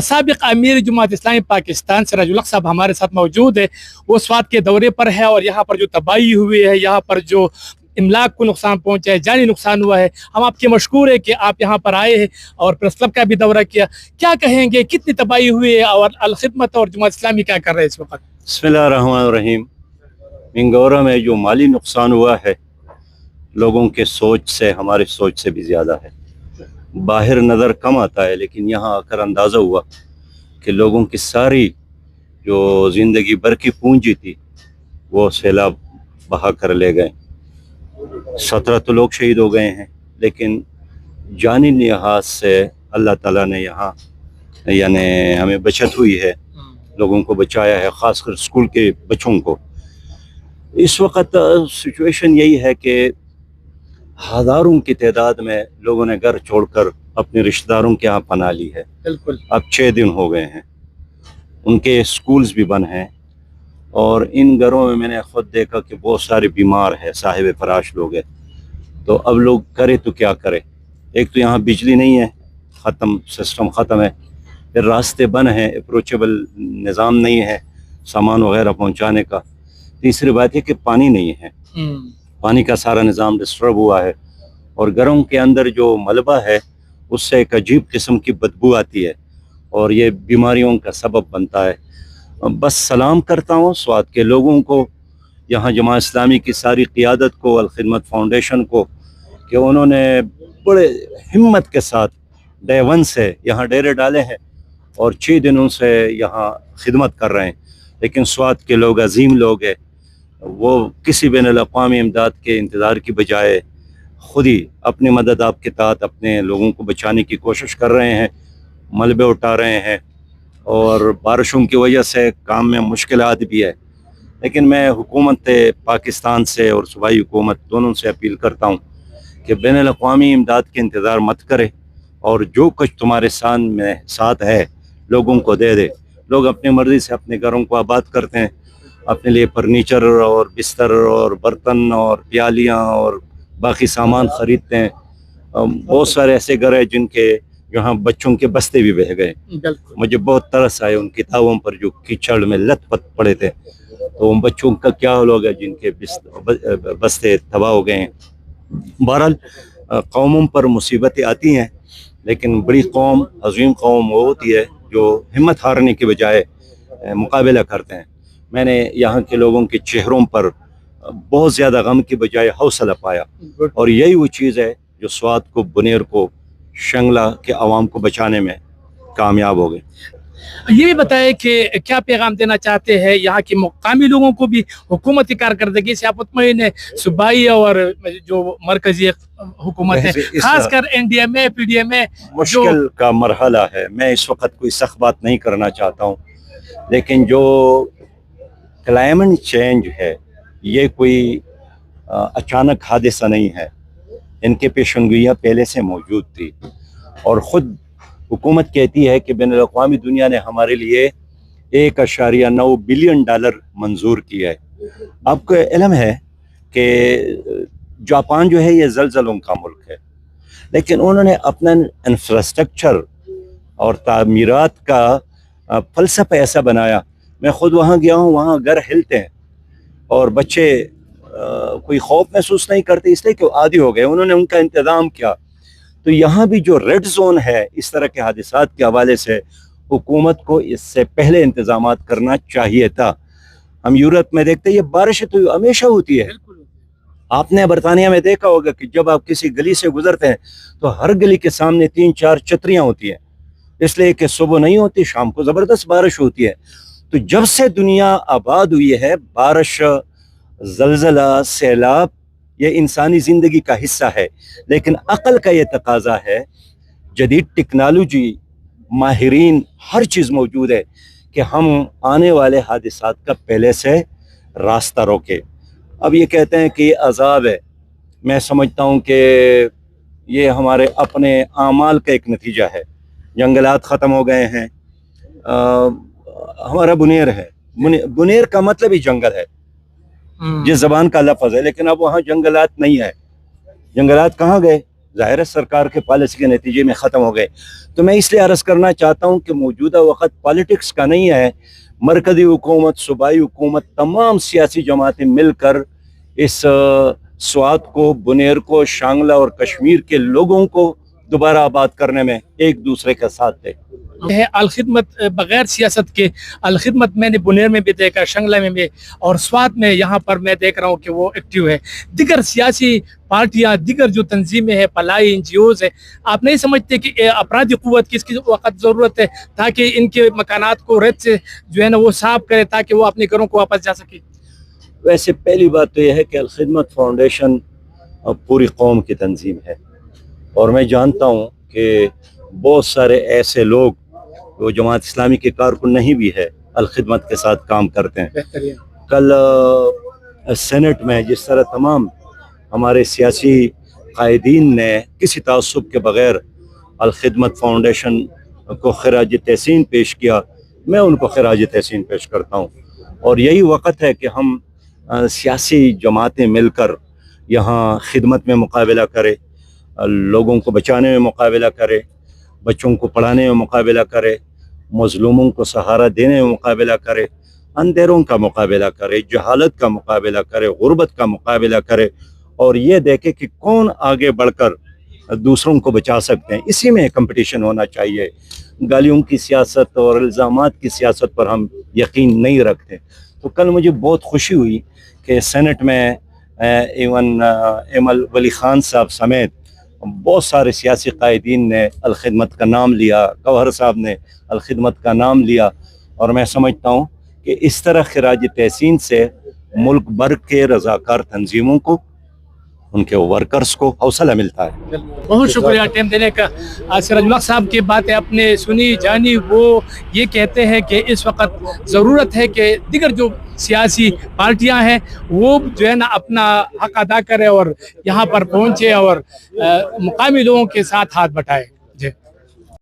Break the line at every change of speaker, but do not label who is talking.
साबिक अमीर जमात इस्लामी पाकिस्तान सिराजुल हक साहब हमारे साथ मौजूद है। वो स्वात के दौरे पर है और यहाँ पर जो तबाही हुई है, यहाँ पर जो इमलाक को नुकसान पहुँचा है, जानी नुकसान हुआ है, हम आपके मशकूर है कि आप यहाँ पर आए हैं और प्रेस क्लब का भी दौरा किया। क्या कहेंगे, कितनी तबाही हुई है और अल खिदमत और जमात इस्लामी क्या कर रहे हैं इस वक्त?
बिस्मिल्लाहिर्रहमानिर्रहीम। मिंगौरा में जो माली नुकसान हुआ है, लोगों के सोच से, हमारी सोच से भी ज़्यादा है। बाहर नज़र कम आता है, लेकिन यहाँ आकर अंदाज़ा हुआ कि लोगों की सारी जो ज़िंदगी भर की पूंजी थी वो सैलाब बहा कर ले गए। 17 तो लोग शहीद हो गए हैं, लेकिन जानी लिहाज से अल्लाह ताला ने यहाँ यानी हमें बचत हुई है, लोगों को बचाया है, ख़ासकर स्कूल के बच्चों को। इस वक्त सिचुएशन यही है कि हज़ारों की तादाद में लोगों ने घर छोड़कर अपने रिश्तेदारों के यहाँ पनाह ली है।
बिल्कुल।
अब 6 दिन हो गए हैं, उनके स्कूल्स भी बंद हैं और इन घरों में मैंने ख़ुद देखा कि बहुत सारे बीमार हैं, साहिब फराश लोग हैं। तो अब लोग करे तो क्या करें? एक तो यहाँ बिजली नहीं है, ख़त्म, सिस्टम ख़त्म है, फिर रास्ते बंद हैं, अप्रोचेबल निज़ाम नहीं है सामान वगैरह पहुँचाने का। तीसरी बात है कि पानी नहीं है, पानी का सारा निज़ाम डिस्टर्ब हुआ है और घरों के अंदर जो मलबा है उससे एक अजीब किस्म की बदबू आती है और ये बीमारियों का सबब बनता है। बस सलाम करता हूँ स्वात के लोगों को, यहाँ जमात इस्लामी की सारी क़ियादत को, अल खिदमत फाउंडेशन को, कि उन्होंने बड़े हिम्मत के साथ डे 1 से यहाँ डेरे डाले हैं और 6 दिनों से यहाँ खिदमत कर रहे हैं। लेकिन स्वात के लोग अजीम लोग हैं, वो किसी बैनुल-अक़वामी इमदाद के इंतज़ार की बजाय ख़ुद ही अपनी मदद आपके तहत अपने लोगों को बचाने की कोशिश कर रहे हैं, मलबे उठा रहे हैं और बारिशों की वजह से काम में मुश्किलात भी है। लेकिन मैं हुकूमत पाकिस्तान से और सूबाई हुकूमत दोनों से अपील करता हूँ कि बैनुल-अक़वामी इमदाद के इंतज़ार मत करे और जो कुछ तुम्हारे साथ है लोगों को दे दे। लोग अपनी मर्ज़ी से अपने घरों को आबाद करते हैं, अपने लिए फर्नीचर और बिस्तर और बर्तन और प्यालियाँ और बाकी सामान ख़रीदते हैं। बहुत सारे ऐसे घर हैं जिनके जहाँ बच्चों के बस्ते भी बह गए। मुझे बहुत तरस आए उन किताबों पर जो कीचड़ में लथपथ पड़े थे, तो उन बच्चों का क्या हाल होगा जिनके बस्ते तबाह हो गए हैं। बहरहाल कौमों पर मुसीबतें आती हैं, लेकिन बड़ी कौम, अजीम कौम वो होती है जो हिम्मत हारने के बजाय मुकाबला करते हैं। मैंने यहाँ के लोगों के चेहरों पर बहुत ज़्यादा गम की बजाय हौसला पाया और यही वो चीज़ है जो स्वात को, बुनेर को, शंगला के आवाम को बचाने में कामयाब हो गए।
ये भी बताएं कि क्या पैगाम देना चाहते हैं यहाँ के मुकामी लोगों को भी हुकूमती कारकर्दगी से आप मुतमईन है? सूबाई और जो मरकजी हुकूमत है, खासकर NDMA PDMA
मुश्किल का मरहला है। मैं इस वक्त कोई सख्त बात नहीं करना चाहता हूँ, लेकिन जो क्लाइमेट चेंज है ये कोई अचानक हादसा नहीं है, इनके पेशेंगोइयाँ पहले से मौजूद थी और ख़ुद हुकूमत कहती है कि बैनुल-अक़वामी दुनिया ने हमारे लिए $1.9 बिलियन मंजूर किया है। आपको इल्म है कि जापान जो है ये ज़लज़लों का मुल्क है, लेकिन उन्होंने अपना इंफ्रास्ट्रक्चर और तामीरात का फ़लसफ़ा ऐसा बनाया। मैं ख़ुद वहाँ गया हूँ, वहाँ घर हिलते हैं और बच्चे कोई खौफ महसूस नहीं करते, इसलिए कि आदी हो गए। उन्होंने उनका इंतज़ाम किया। तो यहाँ भी जो रेड जोन है, इस तरह के हादिसात के हवाले से हुकूमत को इससे पहले इंतज़ामात करना चाहिए था। हम यूरोप में देखते हैं ये बारिश तो हमेशा होती है। आपने बरतानिया में देखा होगा कि जब आप किसी गली से गुजरते हैं तो हर गली के सामने 3-4 छतरियाँ होती हैं। اس لیے کہ صبح نہیں ہوتی، شام کو زبردست بارش ہوتی ہے. تو جب سے دنیا آباد ہوئی ہے، بارش، زلزلہ، سیلاب یہ انسانی زندگی کا حصہ ہے. لیکن عقل کا یہ تقاضا ہے، جدید ٹیکنالوجی، ماہرین، ہر چیز موجود ہے کہ ہم آنے والے حادثات کا پہلے سے راستہ روکے. اب یہ کہتے ہیں کہ یہ عذاب ہے، میں سمجھتا ہوں کہ یہ ہمارے اپنے اعمال کا ایک نتیجہ ہے. جنگلات ختم ہو گئے ہیں. ہمارا بنیر ہے، بنیر کا مطلب ہی جنگل ہے، جس زبان کا لفظ ہے، لیکن اب وہاں جنگلات نہیں ہے. جنگلات کہاں گئے؟ ظاہر ہے سرکار کے پالیسی کے نتیجے میں ختم ہو گئے. تو میں اس لیے عرض کرنا چاہتا ہوں کہ موجودہ وقت پالیٹکس کا نہیں ہے. مرکزی حکومت، صوبائی حکومت، تمام سیاسی جماعتیں مل کر اس سوات کو، بنیر کو، شانگلہ اور کشمیر کے لوگوں کو دوبارہ آباد کرنے میں ایک دوسرے کا ساتھ دیں.
ہے الخدمت بغیر سیاست کے. الخدمت میں نے بنیر میں بھی دیکھا، شنگلہ میں بھی، اور سوات میں یہاں پر میں دیکھ رہا ہوں کہ وہ ایکٹیو ہے. دیگر سیاسی پارٹیاں، دیگر جو تنظیمیں ہیں، پلائی این جی اوز ہیں، آپ نہیں سمجھتے کہ افرادی قوت کی اس کی وقت ضرورت ہے تاکہ ان کے مکانات کو ریت سے جو ہے نا وہ صاف کرے تاکہ وہ اپنے گھروں کو واپس جا سکے؟
ویسے پہلی بات تو یہ ہے کہ الخدمت فاؤنڈیشن پوری قوم کی تنظیم ہے، اور میں جانتا ہوں کہ بہت سارے ایسے لوگ جو جماعت اسلامی کے کارکن نہیں بھی ہے، الخدمت کے ساتھ کام کرتے ہیں. کل سینٹ میں جس طرح تمام ہمارے سیاسی قائدین نے کسی تعصب کے بغیر الخدمت فاؤنڈیشن کو خراج تحسین پیش کیا، میں ان کو خراج تحسین پیش کرتا ہوں. اور یہی وقت ہے کہ ہم سیاسی جماعتیں مل کر یہاں خدمت میں مقابلہ کرے، لوگوں کو بچانے میں مقابلہ کرے، بچوں کو پڑھانے میں مقابلہ کرے، مظلوموں کو سہارا دینے میں مقابلہ کرے، اندھیروں کا مقابلہ کرے، جہالت کا مقابلہ کرے، غربت کا مقابلہ کرے، اور یہ دیکھے کہ کون آگے بڑھ کر دوسروں کو بچا سکتے ہیں. اسی میں کمپٹیشن ہونا چاہیے. گالیوں کی سیاست اور الزامات کی سیاست پر ہم یقین نہیں رکھتے. تو کل مجھے بہت خوشی ہوئی کہ سینٹ میں ایون ایمل ولی خان صاحب سمیت بہت سارے سیاسی قائدین نے الخدمت کا نام لیا، گوہر صاحب نے الخدمت کا نام لیا، اور میں سمجھتا ہوں کہ اس طرح خراج تحسین سے ملک بھر کے رضاکار تنظیموں کو، ان کے ورکرز کو حوصلہ ملتا ہے.
بہت شکریہ ٹائم دینے کا. سراج الحق صاحب کی باتیں اپنے سنی جانی. وہ یہ کہتے ہیں کہ اس وقت ضرورت ہے کہ دیگر جو سیاسی پارٹیاں ہیں وہ جو ہے نا اپنا حق ادا کرے اور یہاں پر پہنچے اور مقامی لوگوں کے ساتھ ہاتھ بٹائے.